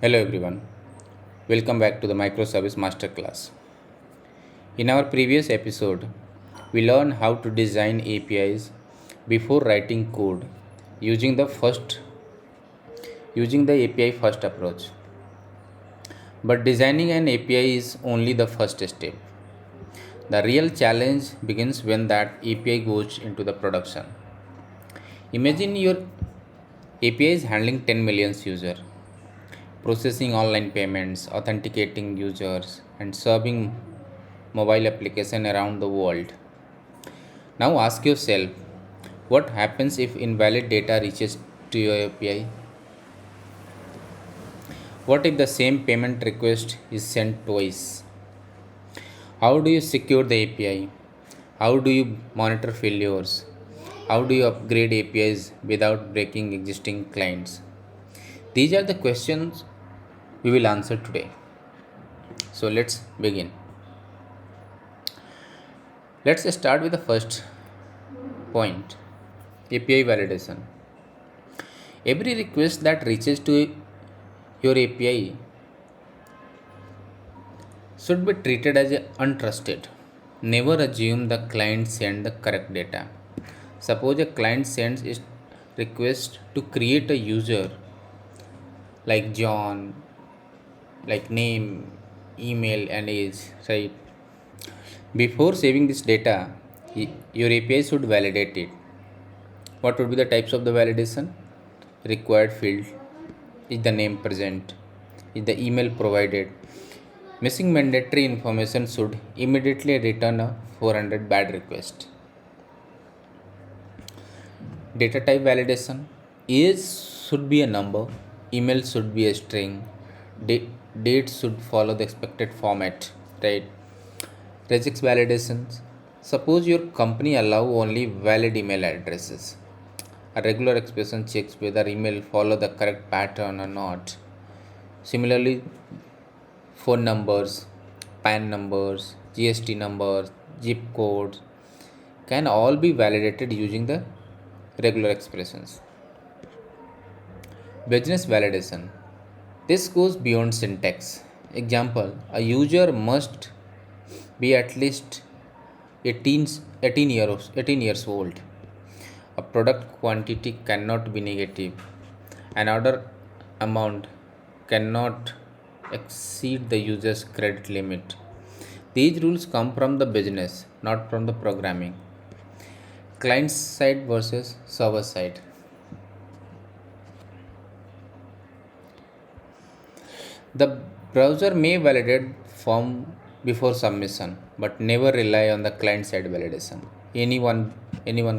Hello everyone, welcome back to the Microservice Masterclass. In our previous episode, we learned how to design APIs before writing code using the API first approach. But designing an API is only the first step. The real challenge begins when that API goes into the production. Imagine your API is handling 10 million users, processing online payments, authenticating users, and serving mobile application around the world. Now ask yourself, what happens if invalid data reaches to your API? What if the same payment request is sent twice? How do you secure the API? How do you monitor failures? How do you upgrade APIs without breaking existing clients? These are the questions we will answer today. So let's begin. Let's start with the first point, API validation. Every request that reaches to your API should be treated as untrusted. Never assume the client sent the correct data. Suppose a client sends a request to create a user like John, like name, email, and age, right? Before saving this data, your API should validate it. What would be the types of the validation? Required field. Is the name present? Is the email provided? Missing mandatory information should immediately return a 400 bad request. Data type validation. Age should be a number. Email should be a string. Date should follow the expected format, right? Regex validations. Suppose your company allow only valid email addresses. A regular expression checks whether email follow the correct pattern or not. Similarly, phone numbers, PAN numbers, GST numbers, zip codes can all be validated using the regular expressions. Business validation. This goes beyond syntax. Example, a user must be at least 18 years old. A product quantity cannot be negative. An order amount cannot exceed the user's credit limit. These rules come from the business, not from the programming. Client side versus server side. The browser may validate form before submission, but never rely on the client side validation. Anyone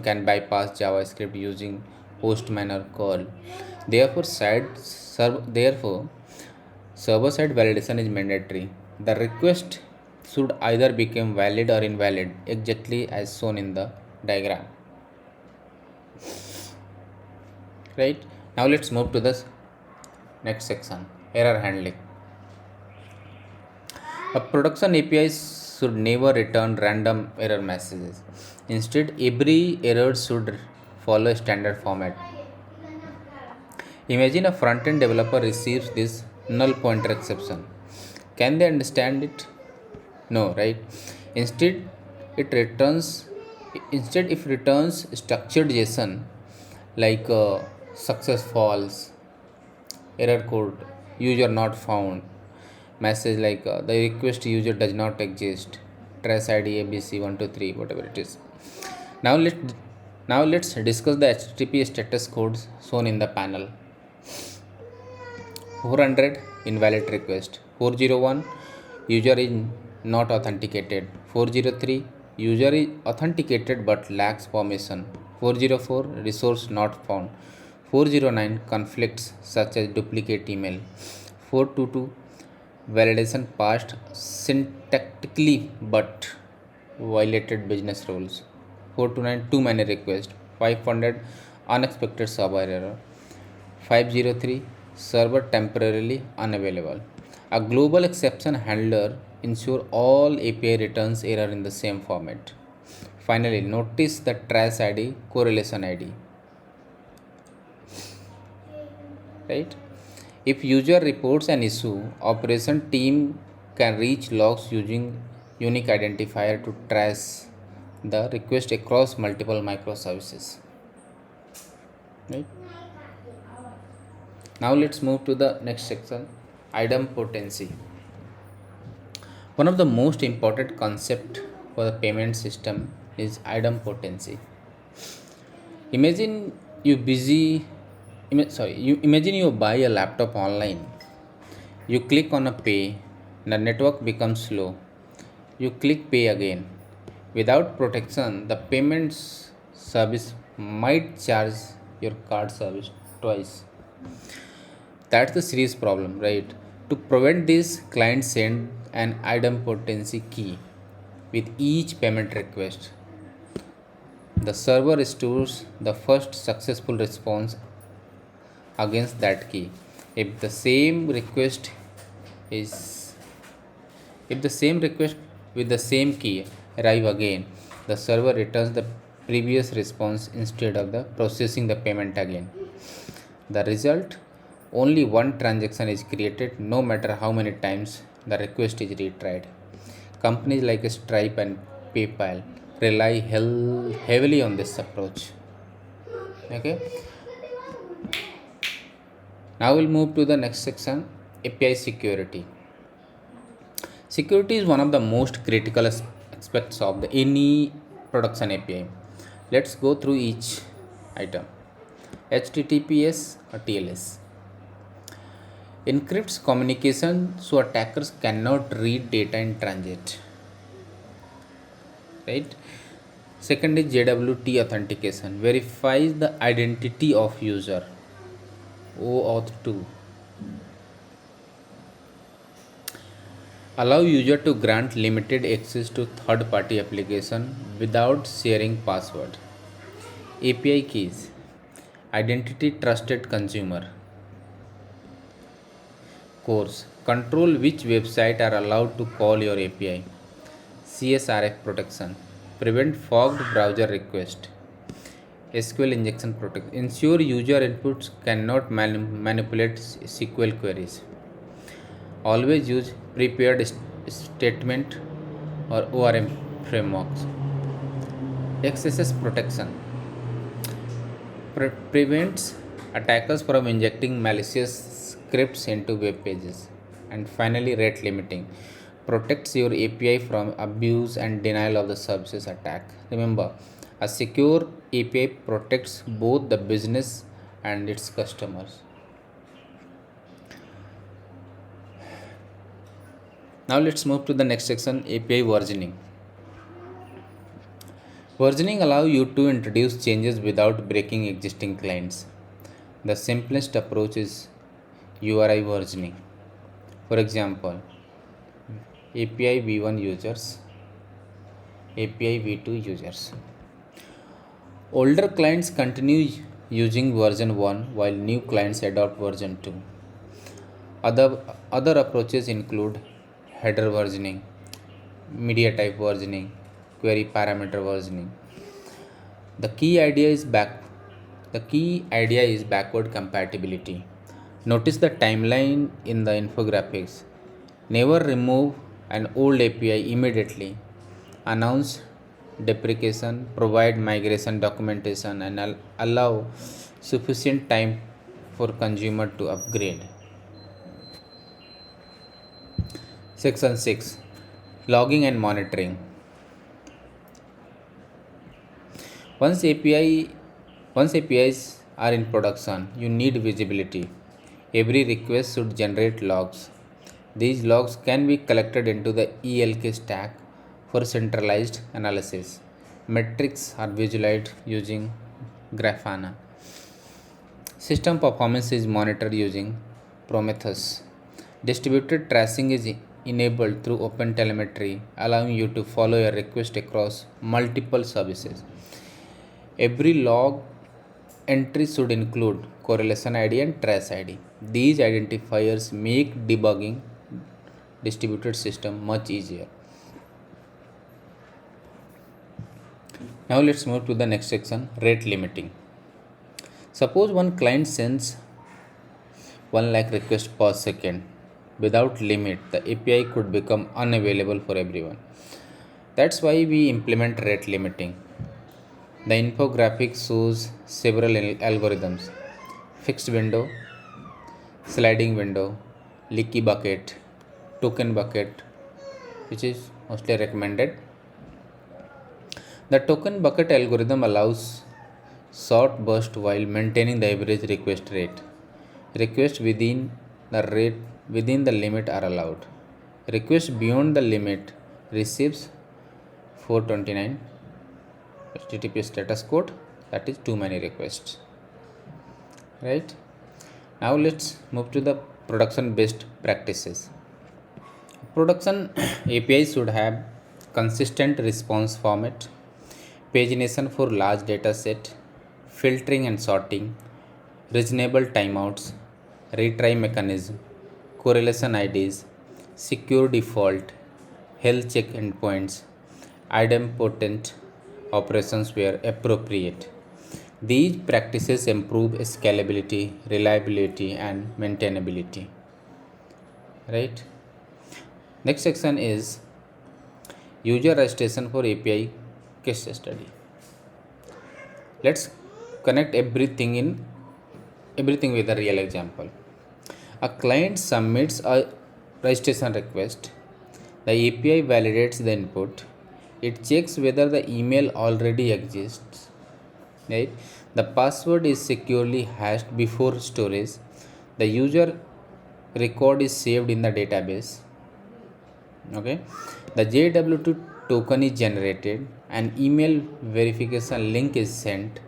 can bypass JavaScript using Postman or curl. Therefore, server side validation is mandatory. The request should either become valid or invalid, exactly as shown in the diagram. Right? Now let's move to the next section, error handling. A production API should never return random error messages. Instead, every error should follow a standard format. Imagine a front-end developer receives this null pointer exception. Can they understand it? No, right? Instead, it returns if returns structured JSON like success false, error code, user not found, message like the request user does not exist, trace id abc123, whatever it is. Now let's discuss the http status codes shown in the panel. 400 invalid request, 401 user is not authenticated, 403 user is authenticated but lacks permission, 404 resource not found, 409 conflicts such as duplicate email, 422 validation passed syntactically but violated business rules, 429 too many requests, 500 unexpected server error, 503 server temporarily unavailable. A global exception handler ensures all API returns error in the same format. Finally, notice the trace ID, correlation ID. Right? If user reports an issue, operation team can reach logs using unique identifier to trace the request across multiple microservices. Right? Now let's move to the next section, idempotency. One of the most important concept for the payment system is idempotency. Imagine you busy you imagine you buy a laptop online. You click on a pay, the network becomes slow. You click pay again. Without protection, the payments service might charge your card service twice. That's the serious problem, right? To prevent this, clients send an idempotency key with each payment request. The server stores the first successful response against that key. If the same request is if the same request with the same key arrive again, the server returns the previous response instead of the processing the payment again. The result, only one transaction is created no matter how many times the request is retried. Companies like Stripe and PayPal rely heavily on this approach. Okay. Now we'll move to the next section, API security. Security is one of the most critical aspects of any production API. Let's go through each item. HTTPS or TLS encrypts communication so attackers cannot read data in transit. Right? Second is JWT authentication, verifies the identity of user. OAuth 2 allow user to grant limited access to third party application without sharing password. API keys, identity trusted consumer. Course, control which website are allowed to call your API. CSRF protection, prevent fogged browser request. SQL injection protect, ensure user inputs cannot manipulate SQL queries. Always use prepared statement or ORM frameworks. XSS protection prevents attackers from injecting malicious scripts into web pages. And finally, rate limiting protects your API from abuse and denial of the services attack. Remember, a secure API protects both the business and its customers. Now let's move to the next section, API versioning. Versioning allows you to introduce changes without breaking existing clients. The simplest approach is URI versioning. For example, API v1 users, API v2 users. Older clients continue using version 1 while new clients adopt version 2. Other approaches include header versioning, media type versioning, query parameter versioning. The key idea is backward compatibility. Notice the timeline in the infographics. Never remove an old API immediately. Announce deprecation, provide migration documentation, and allow sufficient time for consumer to upgrade. Section 6, logging and monitoring. Once APIs are in production, you need visibility. Every request should generate logs. These logs can be collected into the ELK stack for centralized analysis. Metrics are visualized using Grafana. System performance is monitored using Prometheus. Distributed tracing is enabled through OpenTelemetry, allowing you to follow a request across multiple services. Every log entry should include correlation ID and trace ID. These identifiers make debugging distributed system much easier. Now let's move to the next section, rate limiting. Suppose one client sends 1 lakh requests per second. Without limit, the API could become unavailable for everyone. That's why we implement rate limiting. The infographic shows several algorithms: fixed window, sliding window, leaky bucket, token bucket, which is mostly recommended. The token bucket algorithm allows short burst while maintaining the average request rate. Requests within the limit are allowed. Requests beyond the limit receives 429 HTTP status code, that is too many requests. Right? Now let's move to the production best practices. Production API should have consistent response format, pagination for large data set, filtering and sorting, reasonable timeouts, retry mechanism, correlation IDs, secure default, health check endpoints, idempotent operations where appropriate. These practices improve scalability, reliability, and maintainability. Right? Next section is user registration for API case study. Let's connect everything with a real example. A client submits a registration request. The API validates the input. It checks whether the email already exists. Right? The password is securely hashed before storage. The user record is saved in the database. Okay, the JW2 token is generated, an email verification link is sent,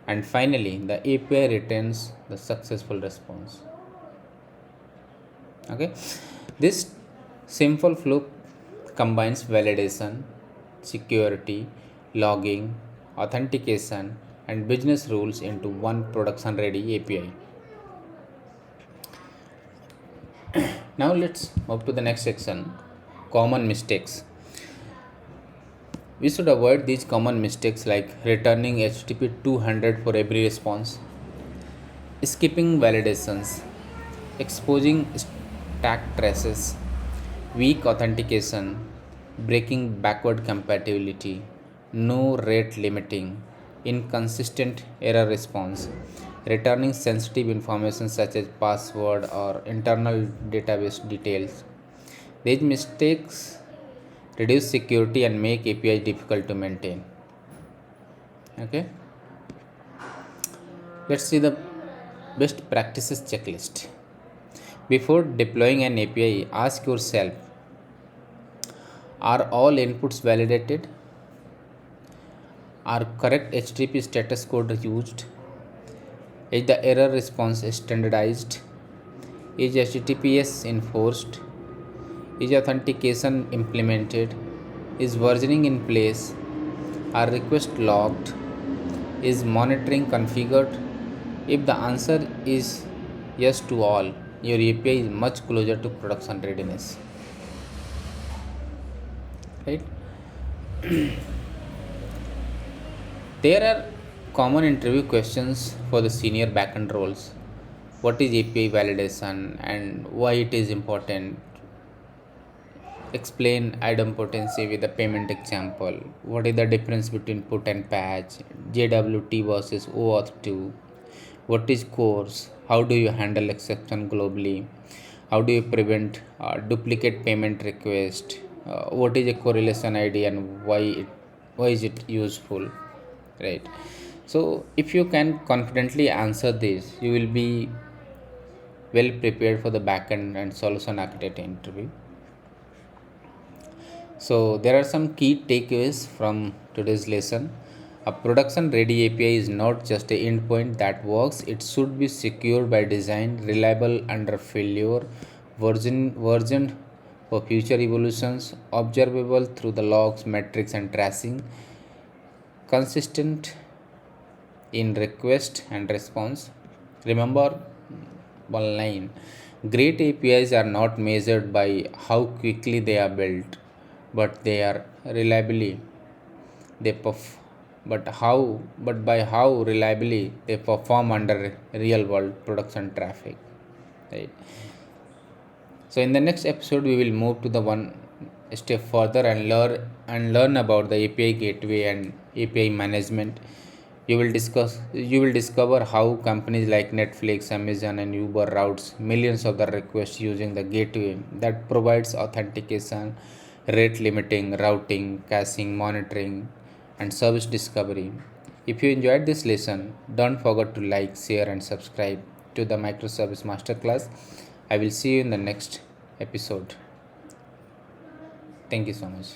and finally the API returns the successful response. Okay, this simple flow combines validation, security, logging, authentication, and business rules into one production ready API. Now let's move to the next section, common mistakes. We should avoid these common mistakes like returning HTTP 200 for every response, skipping validations, exposing stack traces, weak authentication, breaking backward compatibility, no rate limiting, inconsistent error response, returning sensitive information such as password or internal database details. These mistakes reduce security and make API difficult to maintain. Okay, let's see the best practices checklist. Before deploying an API, ask yourself, are all inputs validated? Are correct HTTP status code used? Is the error response standardized? Is HTTPS enforced? Is authentication implemented? Is versioning in place? Are requests logged? Is monitoring configured? If the answer is yes to all, your API is much closer to production readiness. Right? There are common interview questions for the senior backend roles. What is API validation and why it is important? Explain idempotency with a payment example. What is the difference between put and patch? JWT versus OAuth 2. What is course? How do you handle exception globally? How do you prevent duplicate payment request? What is a correlation ID and why is it useful? Right. So if you can confidently answer this, you will be well prepared for the backend and solution architect interview. So there are some key takeaways from today's lesson. A production ready API is not just an endpoint that works, it should be secured by design, reliable under failure, versioned for future evolutions, observable through the logs, metrics, and tracing, consistent in request and response. Remember one line, great APIs are not measured by how quickly they are built, but they are reliably they perf- but by how reliably they perform under real world production traffic. right? So in the next episode, we will move to the one step further and learn about the API gateway and API management. You will discover how companies like Netflix, Amazon, and Uber routes millions of the requests using the gateway that provides authentication, rate limiting, routing, caching, monitoring, and service discovery. If you enjoyed this lesson, don't forget to like, share, and subscribe to the Microservice Masterclass. I will see you in the next episode. Thank you so much.